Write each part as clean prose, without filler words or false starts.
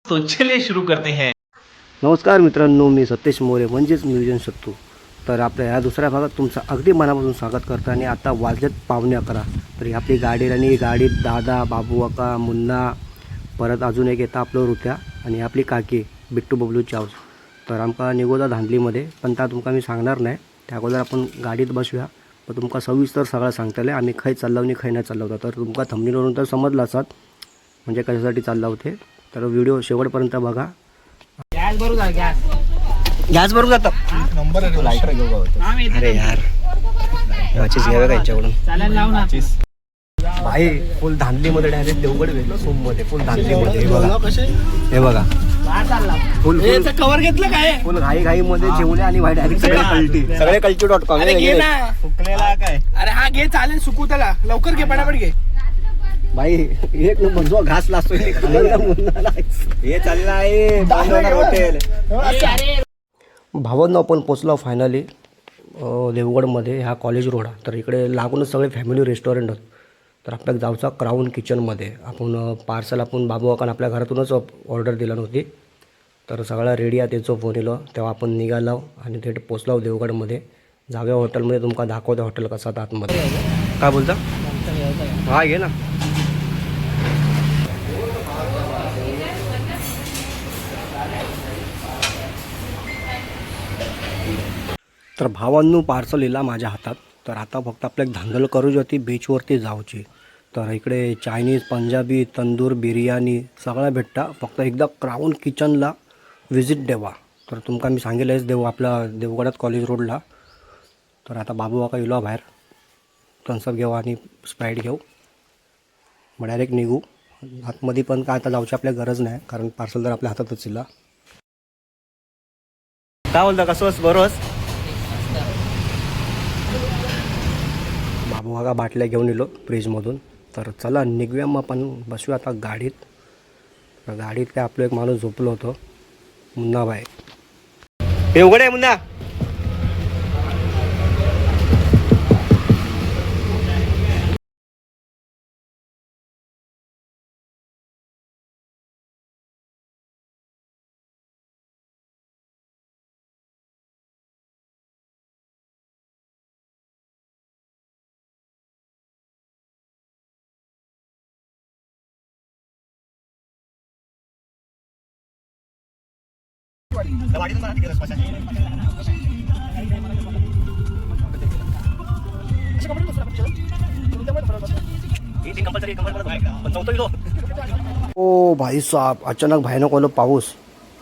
तो चलिए शुरू करते हैं। नमस्कार मित्रांनो, मी सतेश मोरे म्हणजेच नियोजन शत्रू. तर आपल्या ह्या दुसऱ्या भागात तुमचं अगदी मनापासून स्वागत करतो. आणि आता वाजलेत 11:15. तर आपली गाडी आणि गाडीत दादा, बाबू काका, मुन्ना, परत अजून एक येतं आपलं रुत्या आणि आपली काकी बिट्टू बबलू चावस. तर आमका निघोजा धांदलीमध्ये, पण त्या तुमका मी सांगणार नाही. त्या अगोदर आपण गाडीत बसूया, पण तुमका सविस्तर सगळं सांगताले आम्ही खै चाललो आणि खै नाही चाललो होता. तर तुमका थंबनेलवरून तर समजलं असत म्हणजे कशासाठी चालला होते. तर व्हिडिओ शेवटपर्यंत बघा. गॅस भरू जा. गॅस भरून जातं. अरे यार, वाचीस घ्यावे का यांच्याकडून. चालायला लाव ना. भाई फुल धांदलीमध्ये डायरेक्ट देवगड गेलो सोममध्ये. फुल धांदलीमध्ये हे बघा बाहेर चालला. फुल कव्हर घेतलं काय? फुल घाई मध्ये जेवले आणि डायरेक्ट सगळे कल्टी.com. घे ना. फुकलेला काय? अरे हा घे, चालेल. सुकू त्याला लवकर घे, पटापट घे. भाई एक नंबर जो घास लागतो हे चालला आहे हॉटेल. भावांना आपण पोचलो फायनली देवगडमध्ये, ह्या कॉलेज रोड. तर इकडे लागूनच सगळे फॅमिली रेस्टॉरंट आहेत. तर आपल्याला जाऊचा क्राऊन किचनमध्ये. आपण पार्सल आपण बाबू काकांना आपल्या घरातूनच ऑर्डर दिला नव्हती. तर सगळा रेडी आहे. त्याचं फोन येलो तेव्हा आपण निघालो आणि थेट पोचलो देवगडमध्ये. जाव्या हॉटेलमध्ये तुमका दाखवतो हॉटेल कसा आतमध्ये. काय बोलता? हा घे ना. तर भावांनो पार्सल इला माझ्या हातात. तर आता फक्त आपल्याला धांदल करूची होती, बीचवरती जाऊची. तर इकडे चायनीज, पंजाबी, तंदूर, बिर्याणी सगळं भेटता. फक्त एकदा क्राऊन किचनला व्हिजिट द्यावा. तर तुमका मी सांगेलच देऊ आपला देवगडात कॉलेज रोडला. तर आता बाबू काका इलो बाहेर, थम्सअप घेऊ आणि स्प्राईट घेऊ, मग डायरेक्ट निघू. आतमध्ये पण काय आता जाऊची आपल्या गरज नाही, कारण पार्सल तर आपल्या हातातच इला. काय बोलता, कसं बरोबर? बाबू काका बाटल्या घेऊन येलो फ्रीजमधून. तर चला निघूया, मग आपण बसूया आता गाडीत. तर गाडीत काय आपलं एक माणूस झोपलो होतो, मुन्ना भाई. हे उघड आहे मुन्ना. ओ भाई साहब, अचानक भयानक ओलो पाऊस.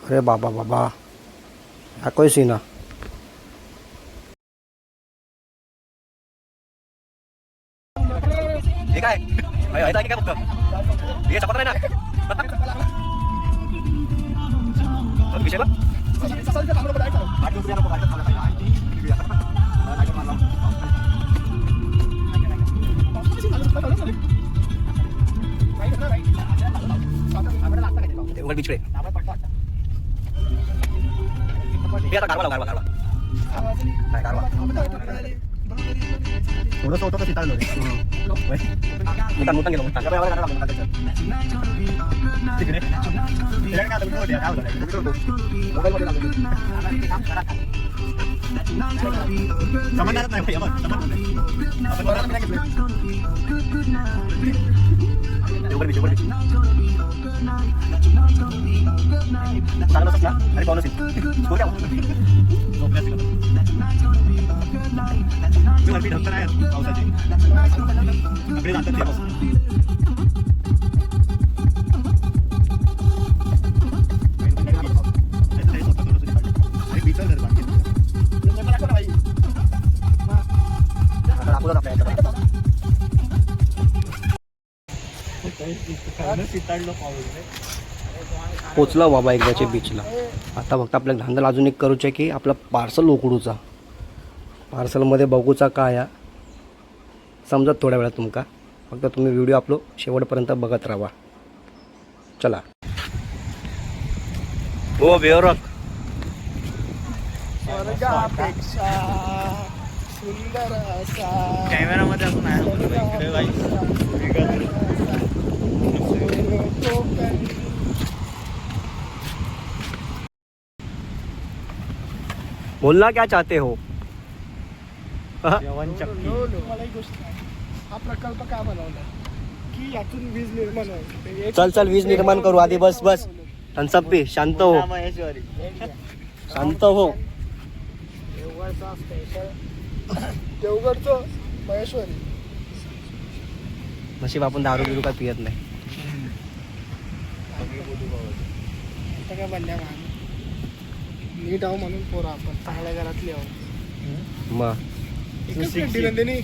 अरे बाबा बाबा, हा काय सीना. बीच पे आता कारवा थोडंसं होतं तर सिताळलं मुतान गेलो आणि पाहुणं पोचला बाबा एकदाच्या बीचला. आता फक्त आपल्याला धांदल अजून एक करूचे की आपला पार्सल उकडूचा. पार्सलमध्ये बघूचा काय आहे समजत थोड्या वेळात तुमका. फक्त तुम्ही व्हिडिओ आपलो शेवटपर्यंत बघत राहा. चला. हो बेवरक कॅमेरामध्ये असून आहे. बोलना क्या चाहते हो? हा? मला एक गोष्ट सांग. हा प्रकल्प का बनवला की यातून वीज निर्माण होईल. चल वीज निर्माण करू आधी. बस थम्सअप पी. शांत हो. शांत हो. देवगडचं महेश्वरी. नशीब आपण दारू बिरू काय पियत नाही. आता काय बनल्या नीट आहो म्हणून पोरं आपण चांगल्या घरातली आहो. मग एकच प्लेट दिलं त्यांनी.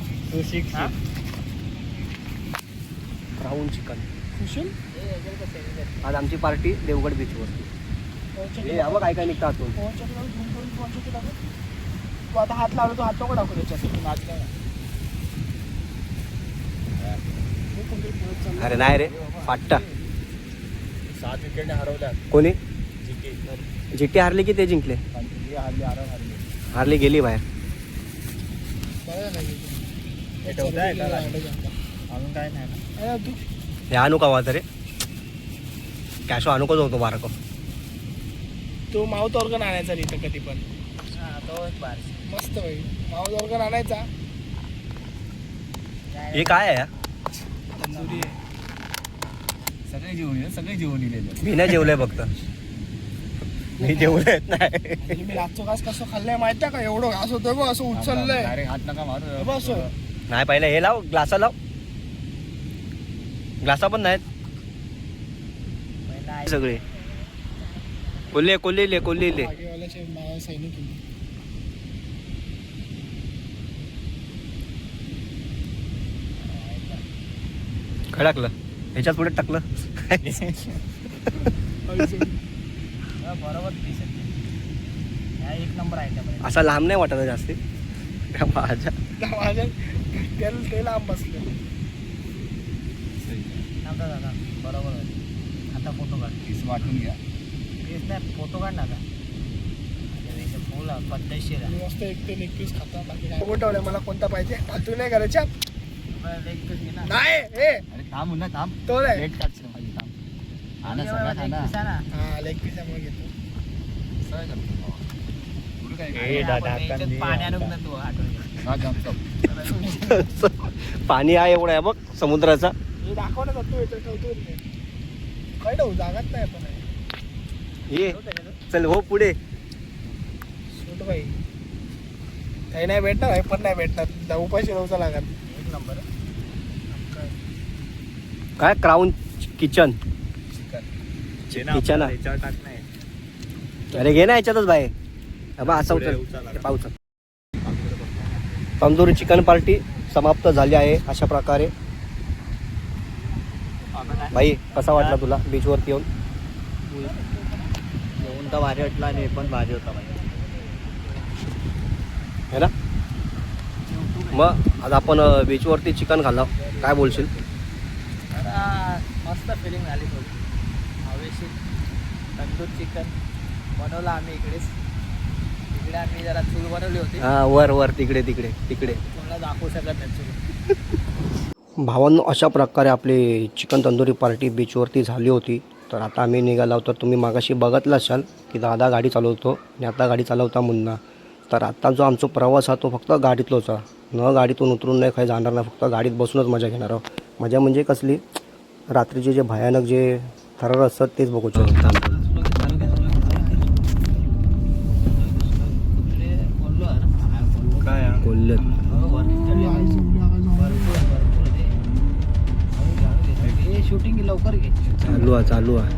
राहून चिकन. कुशल आज आमची पार्टी देवगड बीचवर. हे बघ काय काय निघतं आतून. तू आता हात लावला, तो हात नको टाकू त्याच्यात. नाच काय अरे नाही रे फाट्टा. 7 विकेट हरवल्या. कोणी? जीटी हारली की ते जिंकले? हारली गेली बाहेर. अजून काय नाही तू. हे आणू का वाचा रे? कॅशो आणू का होतो बारको? तो माउथ ऑर्गन आणायचा इथं कधी पण. मस्त भाई माउथ ऑर्गन आणायचा. हे काय आहे? सगळे जेवण दिलेले. मी नाही जेवलंय फक्त. मी जेवलंय नाही. मी रातचं घास कसं खाल्लंय माहिती आहे का? एवढं घास होतं गो, असं उचललंय. हात नका मारू. बस नाही पहिलं हे लाव. ग्लासा लाव. ग्लासा पण नाहीत सगळे. कोल्हे बागेवाल्याचे माया सैनिक आहे. खडकलं ह्याच्यात पुढे टाकलं. बरोबर एक नंबर आहे. असा लांब नाही वाटत जास्ती. माझ्या माझ्या ते लांब बसले. दादा बरोबर आहे. आता फोटो काढ. पीस वाटून घ्या. पीस नाही फोटो काढ ना आता. फुल पद्धतशीर आहे. मस्त एक ते लेग पीस खाता. बाकी काय गोठवलं मला कोणता पाहिजे? तू नाही करायच्या. लेग पीस घे ना. नाही ए अरे थांब ना थांब. तो नाही. प्लेट काढशील माझी थांब. आणा सगळा खाना. हा लेग पीस आहे मग घेतो. पाणी आणून ना तू पाणी आहे एवढं आहे बघ समुद्राचा. हे दाखव ना तू याच्यात ठेवतो. काय ठेवू जागाच नाही आपण. ये चल हो पुढे. सोड भाई काही नाही भेटणार. आहे पण नाही भेटणार. उपाशी राहूचा लागत. एक नंबर. काय क्राऊन किचन. किचन अरे घे ना याच्यातच बाय. असं पाऊच. तंदुरी चिकन पार्टी समाप्त झाली आहे अशा प्रकारे. भाई कसा वाटला तुला बीचवरती येऊन? येऊन तर भारी वाटला आणि पण भारी होता भाई. है ना? मग आज आपण बीचवरती चिकन खाल्लं. काय बोलशील? मस्त फिलिंग आली थोडी. हवेशीर तंदूर चिकन बनवलं आम्ही इकडेच. इकडे आम्ही जरा चूल बनवली होती. हा वर तिकडे तुम्हाला दाखवू शकत नाही चूल. भावांनो अशा प्रकारे आपली चिकन तंदुरी पार्टी बीचवरती झाली होती. तर आता आम्ही निघालो. तर तुम्ही मागाशी बघितलं असाल की दादा गाडी चालवतो आणि आता गाडी चालवता मुन्ना. तर आता जो आमचा प्रवास हा तो फक्त गाडीतलाच आहे. न गाडीतून उतरून नाही काही जाणार नाही. फक्त गाडीत बसूनच मजा घेणार आहोत. मजा म्हणजे कसली? रात्रीचे जे भयानक जे थरार असतात तेच बघू शकतो. शूटिंग लवकर घे. चालू आहे.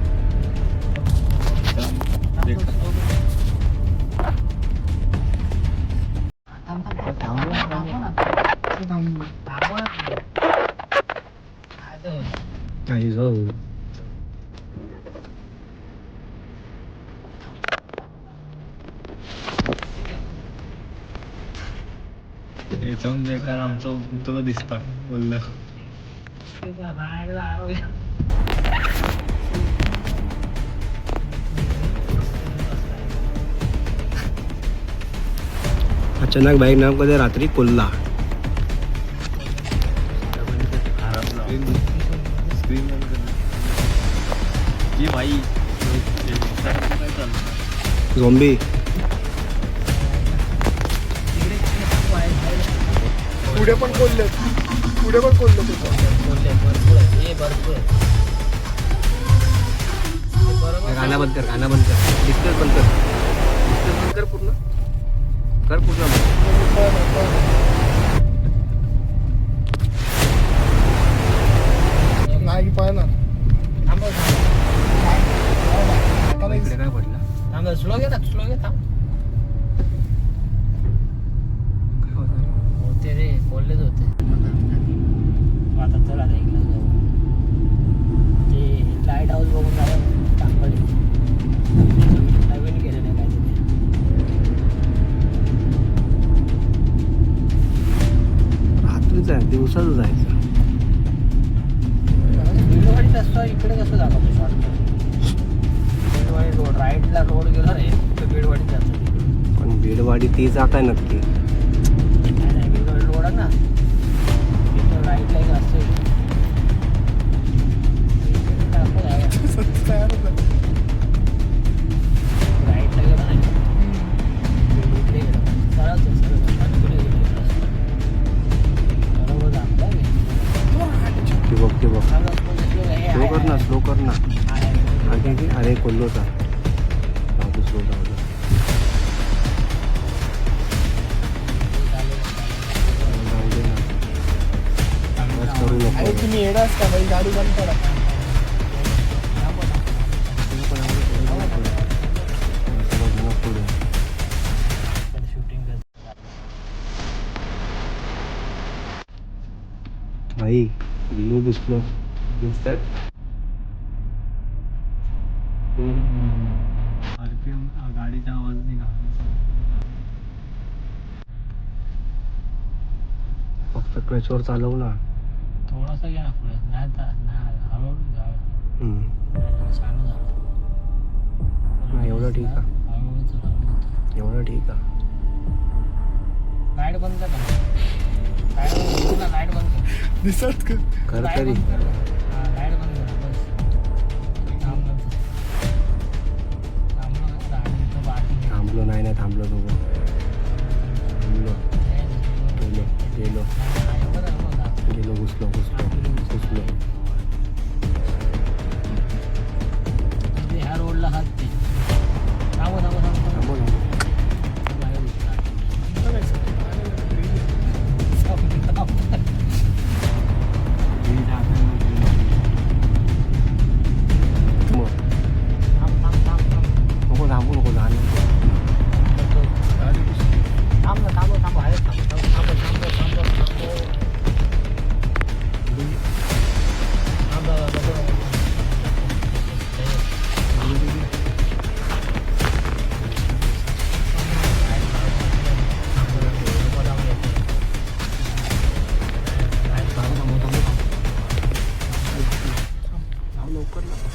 याच्याहून बेकार आमचं तुला दिसतं बोललं. अचानक बाईक नाम कधी रात्री कोल्हा. झोंबी पुढे पण कोल्हेत पुढे पण कोल्हेत बोलले भरपूर आहे हे भरपूर आहे ते बरोबर गाणं बंद कर डिस्टन्स बंद कर पूर्ण कर पूर्ण नाही पाहणार थांब इकडे काय पडलं थांब स्लो घे थांब काय होतं होते रे बोललेच होते आता चला आता इकडे जाऊ ते लाईट हाऊस बघून जाऊ चांगलं नवीन केलं नाही काय रात्रीच आहे दिवसाचं जायचं बिलवाडीत असतो इकडे कसं जातो तो शॉर्टकट बिलवाडी रोड राईटला रोड गेला रे तर बिलवाडीत जातो पण बीडवाडी ती जात आहे नक्की नाही बिलवाडी रोड आहे ना तिथं राईटला एक असतं राईटला गेला नाही इकडे गेला सरळ बरोबर दाखवा ते बघ स्लो कर ना अरे कोल्होचा स्लो जाऊ दे ना बस करू नको अरे तुम्ही येडाच का भाई गाडी बंद करा पुढे शूटिंग भाई व्ह्यू दिसतात RPM गाडीचा आवाज नाही का फक्त क्लचवर चालव ना थोडासा घ्या ना पुढे नाही हळूहळू छान झालं नाही एवढं ठीक आहे हळूहळू एवढं ठीक आहे लाईट बंद कर ना लाईट बंद कर दिसत का कर लाईट तरी बंद कर लाईट बंद कर बस थांबलो थांबलो नाही थांबलो तो गेलो घुसलो ह्या रोडला हात ते थांबव थांबो ना नको लहान लवकर ना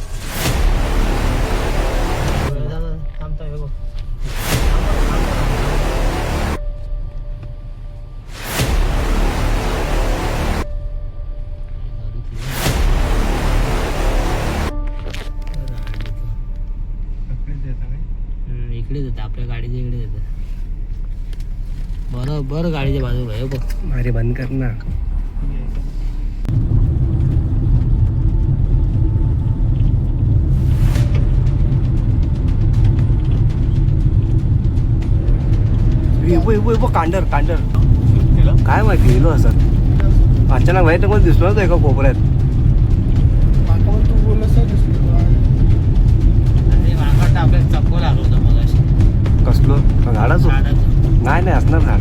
इकडे देतं आपल्या गाडीच्या इकडे देतं बरोबर गाडीच्या बाजूला आहे बघ अरे बंद कर ना कांडर काय माहिती गेलो असं अचानक माहिती तर मला दिसलो नव्हतं एका कोपऱ्यात तू बोलस आणि मागं आपल्याला चप्पू लागलो होतं मग अशी कसलो झाडाच नाही असणार झाड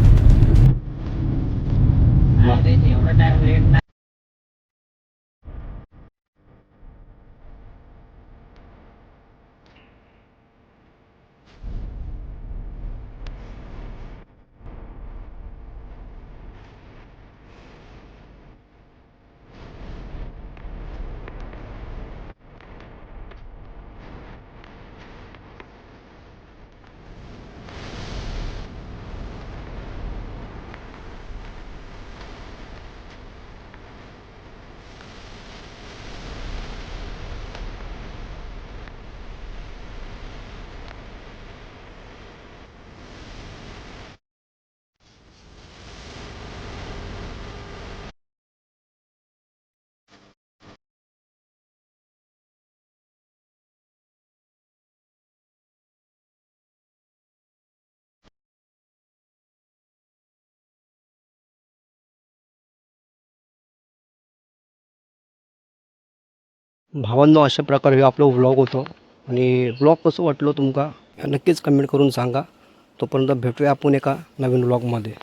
एवढा टाइम लेट नाही भावांनो, अशा प्रकारे हे आपलं व्लॉग होतं आणि व्लॉग कसं वाटलं तुमका नक्कीच कमेंट करून सांगा. तोपर्यंत भेटूया आपण एका नवीन व्लॉगमध्ये.